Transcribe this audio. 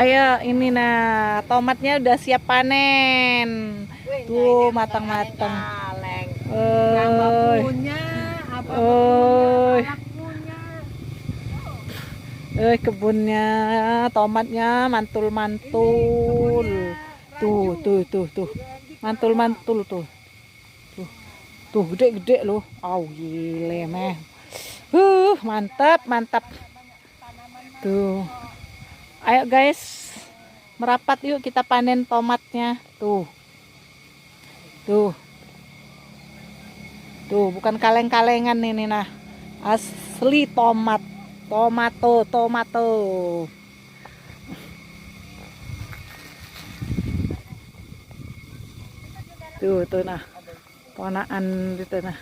Ayo, ini nah, tomatnya udah siap panen. Wih, nah ini Tuh, sama kakaknya matang-matang. nyaleng. Nyamba Eh, punya, apa-apa punya, eh, balak punya. kebunnya, tomatnya Ini mantul-mantul. kebunnya Tuh, Raju. tuh, tuh, tuh. Randy Clara. Mantul-mantul tuh. Tuh, tuh gede-gede loh. Au, gile meh. Mantap, mantap. Banyak tanaman Tuh. mango. Ayo guys, merapat yuk kita panen tomatnya. Tuh, tuh, tuh, bukan kaleng-kalengan ini nah. Asli tomat. Tomato, tomato. Tuh, tuh nah. Ponaan itu nah.